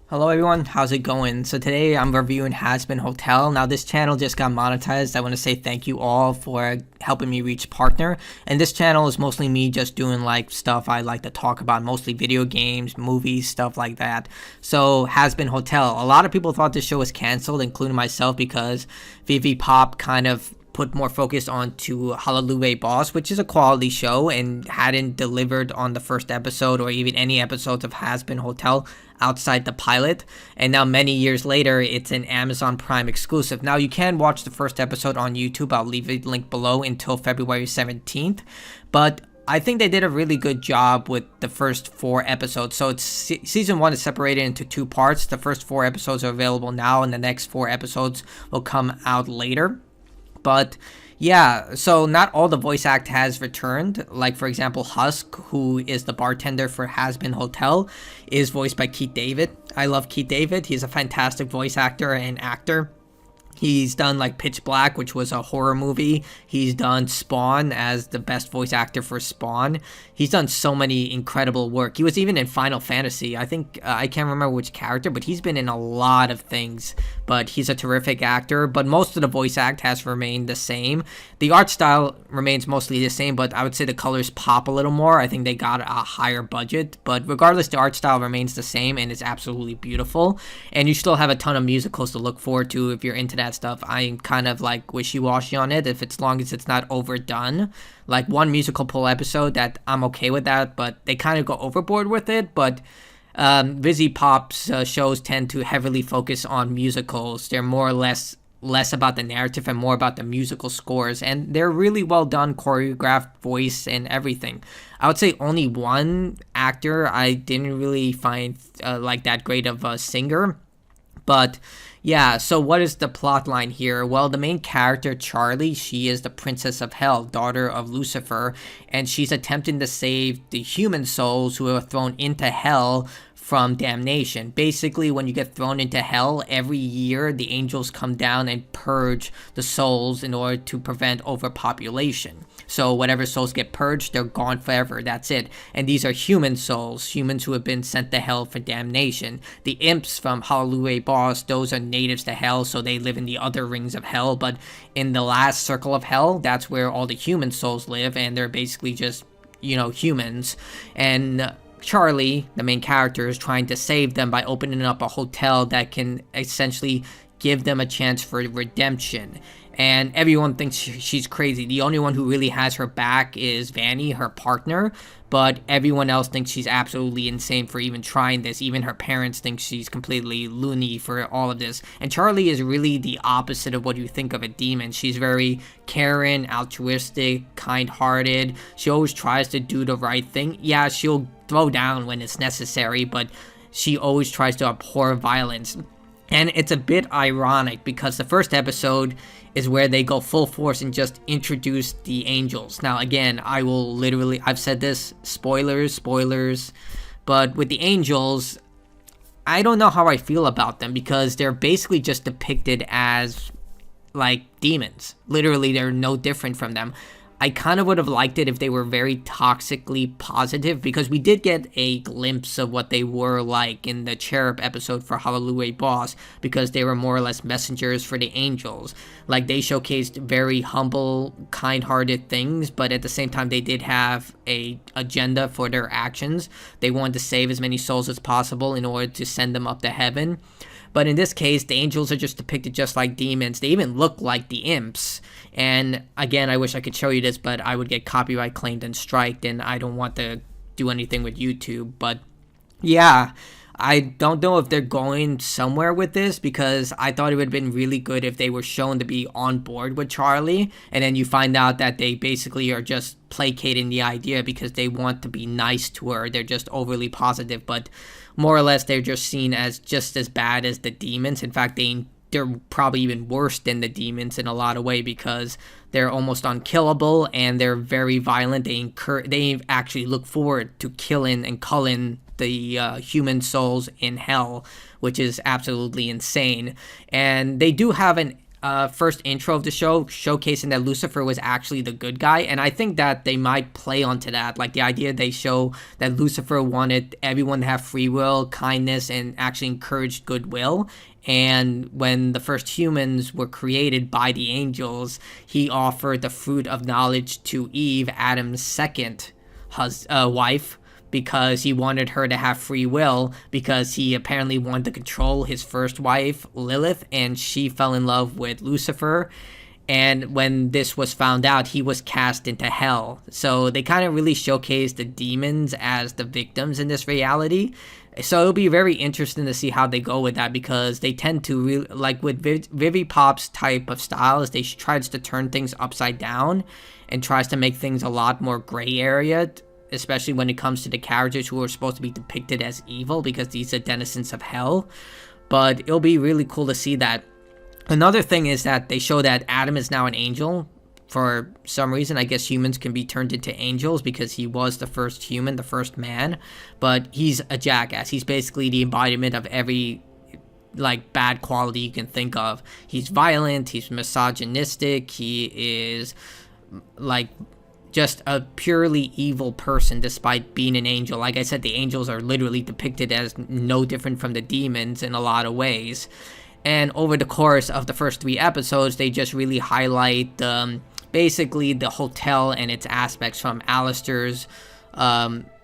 Hello everyone, how's it going? So today I'm reviewing Hazbin Hotel. Now this channel just got monetized. I want to say thank you all for helping me reach partner. And this channel is mostly me just doing like stuff I like to talk about, mostly video games, movies, stuff like that. So Hazbin Hotel. A lot of people thought this show was canceled, including myself, because Vivi Pop kind of put more focus onto Hallelujah Boss, which is a quality show and hadn't delivered on the first episode or even any episodes of Hazbin Hotel outside the pilot. And now many years later, it's an Amazon Prime exclusive. Now you can watch the first episode on YouTube. I'll leave a link below until February 17th. But I think they did a really good job with the first 4 episodes. So it's season 1 is separated into 2 parts. The first 4 episodes are available now, and the next 4 episodes will come out later. But yeah, so not all the voice act has returned. Like, for example, Husk, who is the bartender for Hazbin Hotel, is voiced by Keith David. I love Keith David. He's a fantastic voice actor and actor. He's done like Pitch Black, which was a horror movie. He's done Spawn as the best voice actor for Spawn. He's done so many incredible work. He was even in Final Fantasy. I think, I can't remember which character, but he's been in a lot of things. But he's a terrific actor. But most of the voice act has remained the same. The art style remains mostly the same, but I would say the colors pop a little more. I think they got a higher budget. But regardless, the art style remains the same, and it's absolutely beautiful. And you still have a ton of musicals to look forward to if you're into that stuff. I'm kind of like wishy-washy on it, if it's long as it's not overdone. Like one musical pull episode that I'm okay with that, but they kind of go overboard with it. But Vizzy Pop's shows tend to heavily focus on musicals. They're more or less about the narrative and more about the musical scores, and they're really well done, choreographed, voice and everything. I would say only one actor I didn't really find like that great of a singer. But yeah, so what is the plot line here? Well, the main character, Charlie, she is the princess of hell, daughter of Lucifer, and she's attempting to save the human souls who are thrown into hell from damnation. Basically, when you get thrown into hell, every year the angels come down and purge the souls in order to prevent overpopulation. So whatever souls get purged, they're gone forever. That's it. And these are human souls, humans who have been sent to hell for damnation. The imps from Hallelujah Boss, those are natives to hell, so they live in the other rings of hell. But in the last circle of hell, that's where all the human souls live, and they're basically just, humans. And Charlie, the main character, is trying to save them by opening up a hotel that can essentially give them a chance for redemption. And everyone thinks she's crazy. The only one who really has her back is Vanny, her partner, but everyone else thinks she's absolutely insane for even trying this. Even her parents think she's completely loony for all of this. And Charlie is really the opposite of what you think of a demon. She's very caring, altruistic, kind-hearted. She always tries to do the right thing. Yeah, she'll throw down when it's necessary, but she always tries to abhor violence. And it's a bit ironic because the first episode is where they go full force and just introduce the angels. Now, again, I've said this, spoilers, but with the angels, I don't know how I feel about them because they're basically just depicted as like demons. Literally, they're no different from them. I kind of would have liked it if they were very toxically positive, because we did get a glimpse of what they were like in the Cherub episode for Hallelujah Boss, because they were more or less messengers for the angels. Like, they showcased very humble, kind-hearted things, but at the same time they did have a agenda for their actions. They wanted to save as many souls as possible in order to send them up to heaven. But in this case, the angels are just depicted just like demons. They even look like the imps. And again, I wish I could show you this, but I would get copyright claimed and striked, and I don't want to do anything with YouTube. But yeah, I don't know if they're going somewhere with this, because I thought it would have been really good if they were shown to be on board with Charlie, and then you find out that they basically are just placating the idea because they want to be nice to her. They're just overly positive, but more or less they're just seen as just as bad as the demons. In fact, they're probably even worse than the demons in a lot of ways, because they're almost unkillable and they're very violent. They actually look forward to killing and culling the human souls in hell, which is absolutely insane. And they do have first intro of the show, showcasing that Lucifer was actually the good guy. And I think that they might play onto that. Like the idea they show that Lucifer wanted everyone to have free will, kindness, and actually encouraged goodwill. And when the first humans were created by the angels, he offered the fruit of knowledge to Eve, Adam's second wife, because he wanted her to have free will, because he apparently wanted to control his first wife, Lilith, and she fell in love with Lucifer. And when this was found out, he was cast into hell. So they kind of really showcase the demons as the victims in this reality. So it'll be very interesting to see how they go with that, because they tend to like with Vivi Pop's type of styles, they tries to turn things upside down and tries to make things a lot more gray area, especially when it comes to the characters who are supposed to be depicted as evil, because these are denizens of hell. But it'll be really cool to see that. Another thing is that they show that Adam is now an angel. For some reason, I guess humans can be turned into angels because he was the first human, the first man. But he's a jackass. He's basically the embodiment of every like bad quality you can think of. He's violent, he's misogynistic, he is like just a purely evil person despite being an angel. Like I said, the angels are literally depicted as no different from the demons in a lot of ways. And over the course of the first 3 episodes, they just really highlight basically the hotel and its aspects, from Alistair's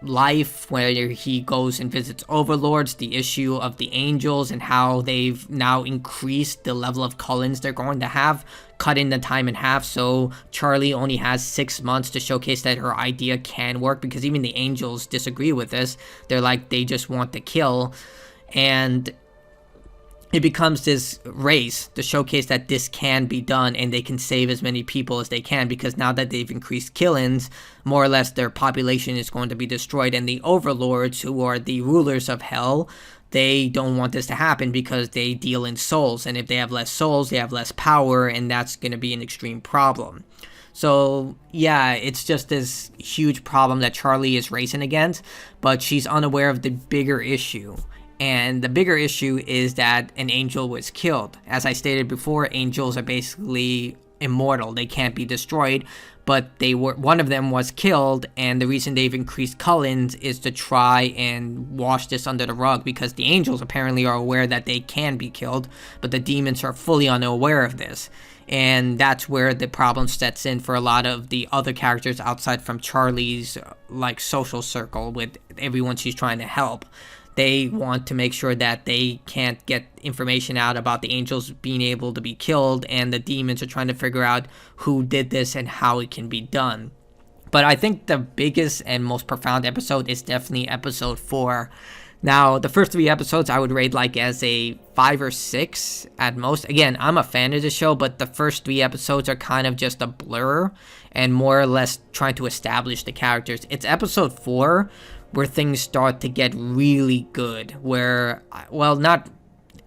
life, where he goes and visits overlords, the issue of the angels and how they've now increased the level of Cullens they're going to have, cutting the time in half, so Charlie only has 6 months to showcase that her idea can work, because even the angels disagree with this. They're like, they just want to kill. And it becomes this race to showcase that this can be done and they can save as many people as they can, because now that they've increased killings, more or less their population is going to be destroyed. And the overlords, who are the rulers of hell, they don't want this to happen because they deal in souls. And if they have less souls, they have less power, and that's going to be an extreme problem. So, yeah, it's just this huge problem that Charlie is racing against, but she's unaware of the bigger issue. And the bigger issue is that an angel was killed. As I stated before, angels are basically immortal. They can't be destroyed, but one of them was killed, and the reason they've increased Cullens is to try and wash this under the rug, because the angels apparently are aware that they can be killed, but the demons are fully unaware of this. And that's where the problem sets in for a lot of the other characters outside from Charlie's like social circle with everyone she's trying to help. They want to make sure that they can't get information out about the angels being able to be killed, and the demons are trying to figure out who did this and how it can be done. But I think the biggest and most profound episode is definitely episode 4. Now, the first 3 episodes I would rate like as a 5 or 6 at most. Again, I'm a fan of the show, but the first 3 episodes are kind of just a blur and more or less trying to establish the characters. It's episode 4 where things start to get really good, where, well, not,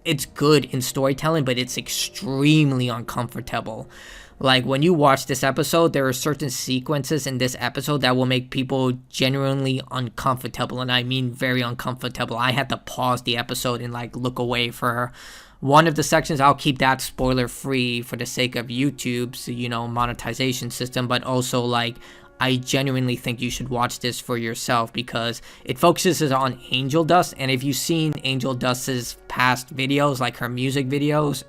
it's good in storytelling, but it's extremely uncomfortable. Like, when you watch this episode, there are certain sequences in this episode that will make people genuinely uncomfortable, and I mean very uncomfortable. I had to pause the episode and, like, look away for one of the sections. I'll keep that spoiler-free for the sake of YouTube's, monetization system, but also, like, I genuinely think you should watch this for yourself, because it focuses on Angel Dust. And if you've seen Angel Dust's past videos, like her music videos,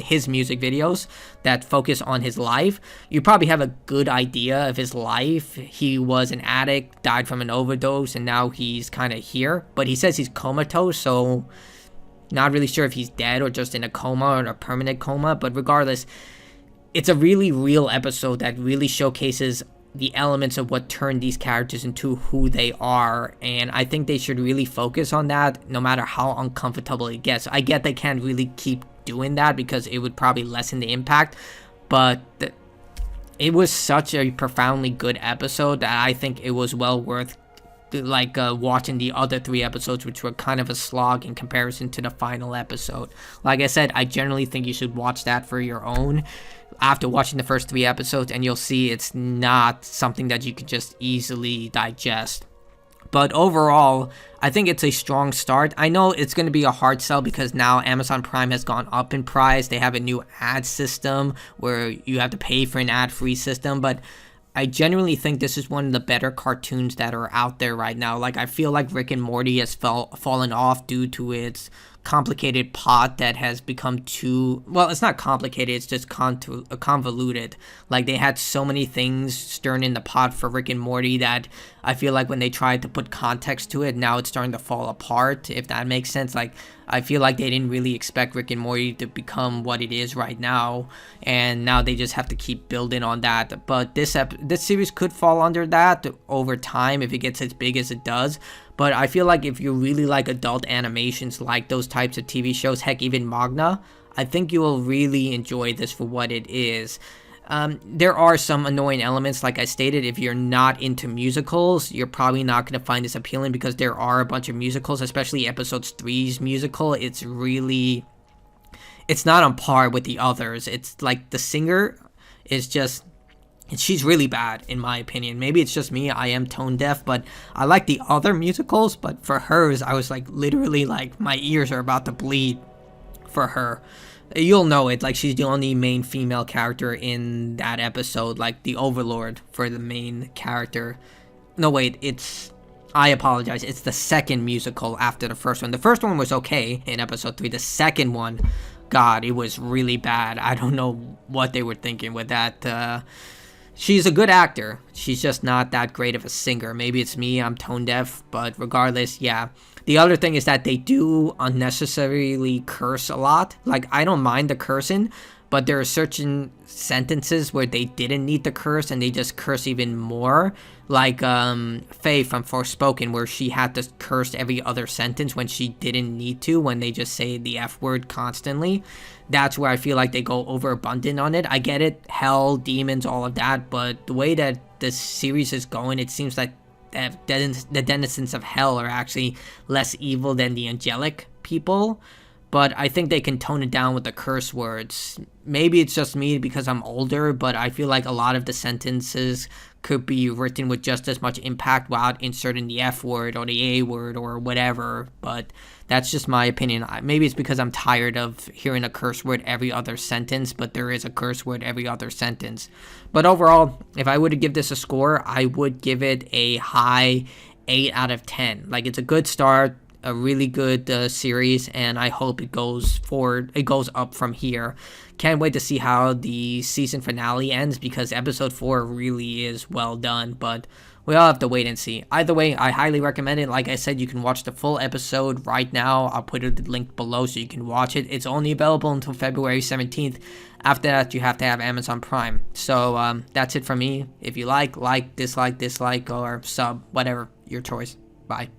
his music videos that focus on his life, you probably have a good idea of his life. He was an addict, died from an overdose, and now he's kind of here. But he says he's comatose, so not really sure if he's dead or just in a coma or in a permanent coma. But regardless, it's a really real episode that really showcases the elements of what turned these characters into who they are, and I think they should really focus on that no matter how uncomfortable it gets. I get they can't really keep doing that because it would probably lessen the impact, but it was such a profoundly good episode that I think it was well worth watching the other 3 episodes, which were kind of a slog in comparison to the final episode. Like I said, I generally think you should watch that for your own after watching the first 3 episodes, and you'll see it's not something that you can just easily digest. But overall, I think it's a strong start. I know it's going to be a hard sell because now Amazon Prime has gone up in price. They have a new ad system where you have to pay for an ad-free system, but I genuinely think this is one of the better cartoons that are out there right now. Like, I feel like Rick and Morty has fallen off due to its complicated plot that has become too, well, it's not complicated, it's just convoluted. Like, they had so many things stirring in the pot for Rick and Morty that I feel like when they tried to put context to it, now it's starting to fall apart, if that makes sense. Like, I feel like they didn't really expect Rick and Morty to become what it is right now, and now they just have to keep building on that. But this series could fall under that over time if it gets as big as it does. But I feel like if you really like adult animations, like those types of TV shows, heck, even manga, I think you will really enjoy this for what it is. There are some annoying elements, like I stated. If you're not into musicals, you're probably not going to find this appealing because there are a bunch of musicals, especially episode 3's musical. It's not on par with the others. It's like the singer is just, she's really bad in my opinion. Maybe it's just me, I am tone deaf, but I like the other musicals, but for hers, I was like literally like my ears are about to bleed for her. You'll know it, like she's the only main female character in that episode, like the overlord for the main character. No, wait, I apologize, it's the second musical after the first one. The first one was okay in episode 3. The second one, God, it was really bad. I don't know what they were thinking with that. She's a good actor. She's just not that great of a singer. Maybe it's me, I'm tone deaf, but regardless, yeah. The other thing is that they do unnecessarily curse a lot. Like, I don't mind the cursing, but there are certain sentences where they didn't need to curse and they just curse even more. Like Faye from Forspoken, where she had to curse every other sentence when she didn't need to, when they just say the F word constantly. That's where I feel like they go overabundant on it. I get it, hell, demons, all of that, but the way that this series is going, it seems like the denizens of hell are actually less evil than the angelic people. But I think they can tone it down with the curse words. Maybe it's just me because I'm older, but I feel like a lot of the sentences could be written with just as much impact without inserting the F word or the A word or whatever. But that's just my opinion. Maybe it's because I'm tired of hearing a curse word every other sentence, but there is a curse word every other sentence. But overall, if I were to give this a score, I would give it a high 8 out of 10. Like, it's a good start, a really good series, and I hope it goes forward. It goes up from here. Can't wait to see how the season finale ends because episode 4 really is well done, but we all have to wait and see. Either way, I highly recommend it. Like I said, you can watch the full episode right now. I'll put the link below so you can watch it. It's only available until February 17th. After that, you have to have Amazon Prime. So that's it from me. If you like, dislike, or sub, whatever, your choice. Bye.